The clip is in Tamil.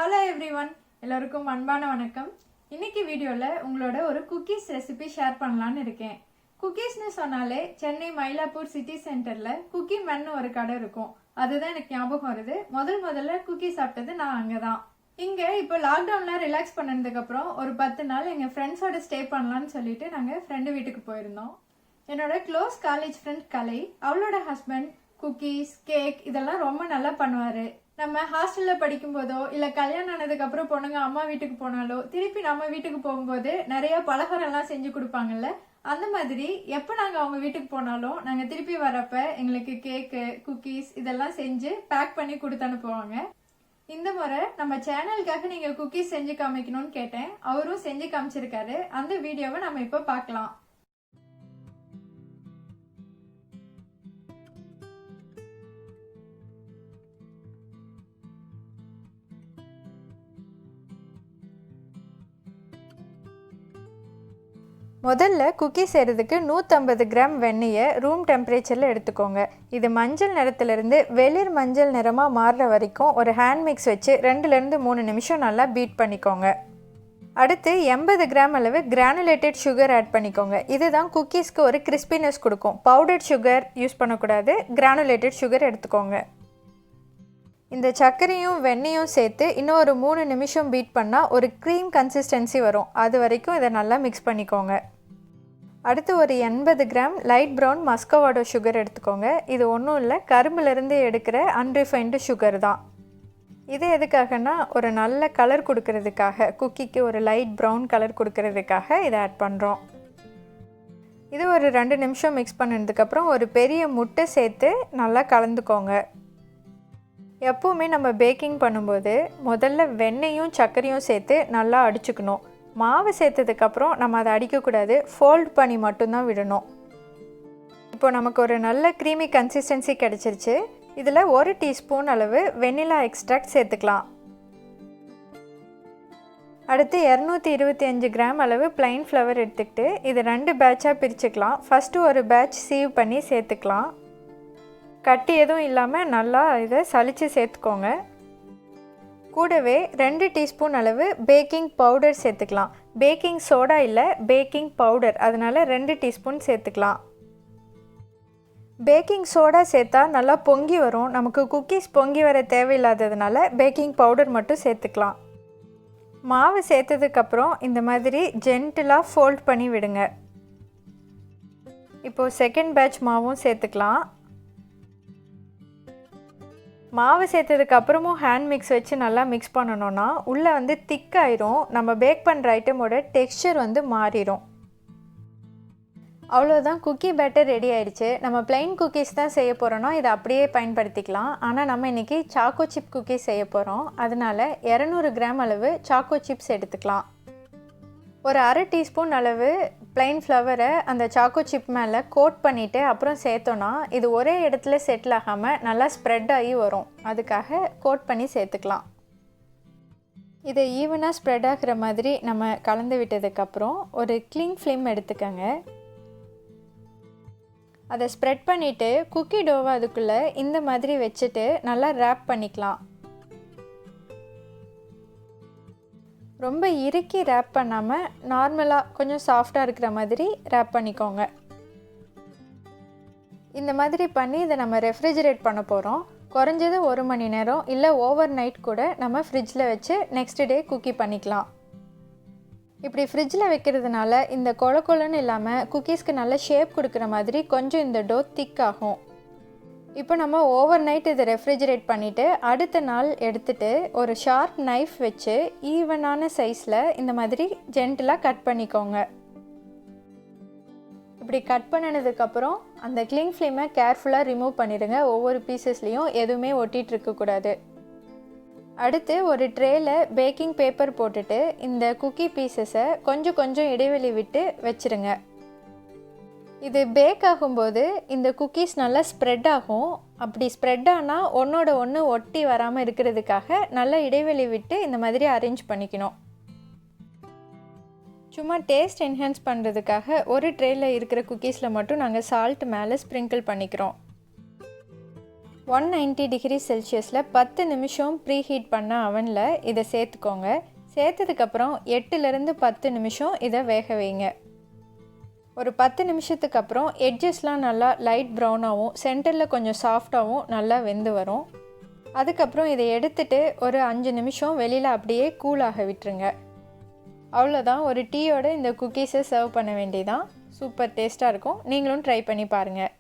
ஹலோ எவ்ரிவன், எல்லோருக்கும் அன்பான வணக்கம். இன்னைக்கு வீடியோவில் உங்களோட ஒரு குக்கீஸ் ரெசிபி ஷேர் பண்ணலான்னு இருக்கேன். குக்கீஸ்னு சொன்னாலே சென்னை மயிலாப்பூர் சிட்டி சென்டரில் குக்கி மேன்னு ஒரு கடை இருக்கும். அதுதான் எனக்கு ஞாபகம் வருது. முதல்ல குக்கி சாப்பிட்டது நான் அங்கே தான். இங்கே இப்போ லாக்டவுனில் ரிலாக்ஸ் பண்ணதுக்கப்புறம் ஒரு 10 நாள் எங்கள் ஃப்ரெண்ட்ஸோட ஸ்டே பண்ணலான்னு சொல்லிட்டு நாங்கள் ஃப்ரெண்டு வீட்டுக்கு போயிருந்தோம். என்னோட க்ளோஸ் காலேஜ் ஃப்ரெண்ட் கலை, அவளோட ஹஸ்பண்ட் குக்கீஸ், கேக் இதெல்லாம் ரொம்ப நல்லா பண்ணுவார். நம்ம ஹாஸ்டலில் படிக்கும்போதோ இல்லை கல்யாணம் ஆனதுக்கப்புறம் பொண்ணுங்க அம்மா வீட்டுக்கு போனாலோ திருப்பி நம்ம வீட்டுக்கு போகும்போது நிறைய பலகாரம்லாம் செஞ்சு கொடுப்பாங்கல்ல, அந்த மாதிரி எப்போ நாங்கள் அவங்க வீட்டுக்கு போனாலும் நாங்கள் திருப்பி வரப்ப எங்களுக்கு கேக்கு, குக்கீஸ் இதெல்லாம் செஞ்சு பேக் பண்ணி கொடுத்து அனுப்புவாங்க. இந்த முறை நம்ம சேனலுக்காக நீங்கள் குக்கீஸ் செஞ்சு காமிக்கணும்னு கேட்டேன். அவரும் செஞ்சு காமிச்சிருக்காரு. அந்த வீடியோவை நம்ம இப்போ பார்க்கலாம். முதல்ல குக்கி செய்கிறதுக்கு 150 கிராம் வெண்ணெயை ரூம் டெம்பரேச்சரில் எடுத்துக்கோங்க. இது மஞ்சள் நிறத்துலேருந்து வெளிர் மஞ்சள் நிறமாக மாறுற வரைக்கும் ஒரு ஹேண்ட் மிக்ஸ் வச்சு 2லேருந்து 3 நிமிஷம் நல்லா பீட் பண்ணிக்கோங்க. அடுத்து 80 கிராம் அளவு கிரானுலேட்டட் சுகர் ஆட் பண்ணிக்கோங்க. இதுதான் குக்கீஸ்க்கு ஒரு கிறிஸ்பினஸ் கொடுக்கும். பவுடர்ட் சுகர் யூஸ் பண்ணக்கூடாது, கிரானுலேட்டட் சுகர் எடுத்துக்கோங்க. இந்த சர்க்கரையும் வெண்ணெயும் சேர்த்து இன்னும் ஒரு 3 நிமிஷம் பீட் பண்ணால் ஒரு க்ரீம் கன்சிஸ்டன்சி வரும். அது வரைக்கும் இதை நல்லா மிக்ஸ் பண்ணிக்கோங்க. அடுத்து ஒரு 80 கிராம் லைட் ப்ரௌன் மஸ்கோவாடோ சுகர் எடுத்துக்கோங்க. இது ஒன்றும் இல்லை, கரும்புலேருந்து எடுக்கிற அன்ரிஃபைன்டு சுகர் தான். இது எதுக்காகனா ஒரு நல்ல கலர் கொடுக்கறதுக்காக, குக்கிக்கு ஒரு லைட் ப்ரௌன் கலர் கொடுக்கறதுக்காக இதை ஆட் பண்ணுறோம். இது ஒரு 2 நிமிஷம் மிக்ஸ் பண்ணதுக்கப்புறம் ஒரு பெரிய முட்டை சேர்த்து நல்லா கலந்துக்கோங்க. எப்போவுமே நம்ம பேக்கிங் பண்ணும்போது முதல்ல வெண்ணெயும் சர்க்கரையும் சேர்த்து நல்லா அடிச்சுக்கணும். மாவு சேர்த்ததுக்கப்புறம் நம்ம அதை அடிக்கக்கூடாது, ஃபோல்ட் பண்ணி மட்டும்தான் விடணும். இப்போ நமக்கு ஒரு நல்ல க்ரீமி கன்சிஸ்டன்சி கிடச்சிருச்சு. இதில் 1 டீஸ்பூன் அளவு வெண்ணிலா எக்ஸ்ட்ராக்ட் சேர்த்துக்கலாம். அடுத்து 225 கிராம் அளவு ப்ளைன் ஃப்ளவர் எடுத்துக்கிட்டு இது 2 பேட்சாக பிரிச்சுக்கலாம். ஃபஸ்ட்டு ஒரு பேட்ச் சீவ் பண்ணி சேர்த்துக்கலாம். கட்டி எதுவும் இல்லாமல் நல்லா இதை சலித்து சேர்த்துக்கோங்க. கூடவே 2 டீஸ்பூன் அளவு பேக்கிங் பவுடர் சேர்த்துக்கலாம். பேக்கிங் சோடா இல்லை, பேக்கிங் பவுடர், அதனால் 2 டீஸ்பூன் சேர்த்துக்கலாம். பேக்கிங் சோடா சேர்த்தா நல்லா பொங்கி வரும். நமக்கு குக்கீஸ் பொங்கி வர தேவையில்லாததுனால பேக்கிங் பவுடர் மட்டும் சேர்த்துக்கலாம். மாவு சேர்த்ததுக்கப்புறம் இந்த மாதிரி ஜென்டிலாக ஃபோல்ட் பண்ணி விடுங்க. இப்போது செகண்ட் பேட்ச் மாவும் சேர்த்துக்கலாம். மாவு சேர்த்ததுக்கு அப்புறமும் ஹேண்ட் மிக்ஸ் வச்சு நல்லா மிக்ஸ் பண்ணணுன்னா உள்ளே திக்காயிரும். நம்ம பேக் பண்ணுற ஐட்டமோட டெக்ஸ்சர் மாறிடும். அவ்வளோதான், குக்கி பேட்டர் ரெடி ஆயிடுச்சு. நம்ம பிளைன் குக்கீஸ் தான் செய்ய போகிறோன்னா இதை அப்படியே பயன்படுத்திக்கலாம். ஆனால் நம்ம இன்றைக்கி சாக்கோ சிப் குக்கீஸ் செய்ய போகிறோம். அதனால் 200 கிராம் அளவு சாக்கோ சிப்ஸ் எடுத்துக்கலாம். ஒரு 1/2 டீஸ்பூன் அளவு ப்ளைன் ஃப்ளவரை அந்த சாக்கோ சிப் மேலே கோட் பண்ணிவிட்டு அப்புறம் சேர்த்தோன்னா இது ஒரே இடத்துல செட்டில் ஆகாமல் நல்லா ஸ்ப்ரெட் ஆகி வரும். அதுக்காக கோட் பண்ணி சேர்த்துக்கலாம். இதை ஈவனாக ஸ்ப்ரெட் ஆகிற மாதிரி நம்ம கலந்து விட்டதுக்கப்புறம் ஒரு கிளிங் ஃபிலிம் எடுத்துக்கோங்க. அதை ஸ்ப்ரெட் பண்ணிவிட்டு குக்கி டோவை அதுக்குள்ளே இந்த மாதிரி வச்சுட்டு நல்லா ரேப் பண்ணிக்கலாம். ரொம்ப இறுக்கி ரேப் பண்ணாமல் நார்மலாக கொஞ்சம் சாஃப்டாக இருக்கிற மாதிரி ரேப் பண்ணிக்கோங்க. இந்த மாதிரி பண்ணி இதை நம்ம ரெஃப்ரிஜரேட் பண்ண போகிறோம். குறைஞ்சது 1 மணி நேரம் இல்லை ஓவர் நைட் கூட நம்ம ஃப்ரிட்ஜில் வச்சு நெக்ஸ்ட் டே குக்கி பண்ணிக்கலாம். இப்படி ஃப்ரிட்ஜில் வைக்கிறதுனால இந்த கொழன்னு இல்லாமல் குக்கீஸ்க்கு நல்ல ஷேப் கொடுக்குற மாதிரி கொஞ்சம் இந்த டோ திக் ஆகும். இப்போ நம்ம ஓவர் நைட் இதை ரெஃப்ரிஜரேட் பண்ணிவிட்டு அடுத்த நாள் எடுத்துகிட்டு ஒரு ஷார்ப் நைஃப் வச்சு ஈவனான சைஸில் இந்த மாதிரி ஜென்டிலாக கட் பண்ணிக்கோங்க. இப்படி கட் பண்ணினதுக்கப்புறம் அந்த கிளிங் ஃபிலிமை கேர்ஃபுல்லாக ரிமூவ் பண்ணிடுங்க. ஒவ்வொரு பீசஸ்லேயும் எதுவுமே ஒட்டிகிட்டு இருக்கக்கூடாது. அடுத்து ஒரு ட்ரேயில் பேக்கிங் பேப்பர் போட்டுட்டு இந்த குக்கி பீசஸை கொஞ்சம் இடைவெளி விட்டு வச்சுருங்க. இது பேக் ஆகும்போது இந்த குக்கீஸ் நல்லா ஸ்ப்ரெட் ஆகும். அப்படி ஸ்ப்ரெட் ஆனால் ஒன்றோட ஒன்று ஒட்டி வராமல் இருக்கிறதுக்காக நல்ல இடைவெளி விட்டு இந்த மாதிரி அரேஞ்ச் பண்ணிக்கணும். சும்மா டேஸ்ட் என்ஹான்ஸ் பண்ணுறதுக்காக ஒரு ட்ரேயில் இருக்கிற குக்கீஸில் மட்டும் நாங்கள் சால்ட் மேலே ஸ்ப்ரிங்கிள் பண்ணிக்கிறோம். 190 டிகிரி செல்சியஸில் 10 நிமிஷம் ப்ரீ ஹீட் பண்ண அவனில் இதை சேர்த்துக்கோங்க. சேர்த்ததுக்கப்புறம் 8லேருந்து 10 நிமிஷம் இதை வேக வைங்க. ஒரு 10 நிமிஷத்துக்கு அப்புறம் எட்ஜஸ்லாம் நல்லா லைட் ப்ரௌனாகவும் சென்டரில் கொஞ்சம் சாஃப்டாகவும் நல்லா வெந்து வரும். அதுக்கப்புறம் இதை எடுத்துகிட்டு ஒரு 5 நிமிஷம் வெளியில் அப்படியே கூலாக விட்டுருங்க. அவ்வளோதான், ஒரு டீயோட இந்த குக்கீஸை சர்வ் பண்ண வேண்டியதான். சூப்பர் டேஸ்ட்டாக இருக்கும். நீங்களும் ட்ரை பண்ணி பாருங்கள்.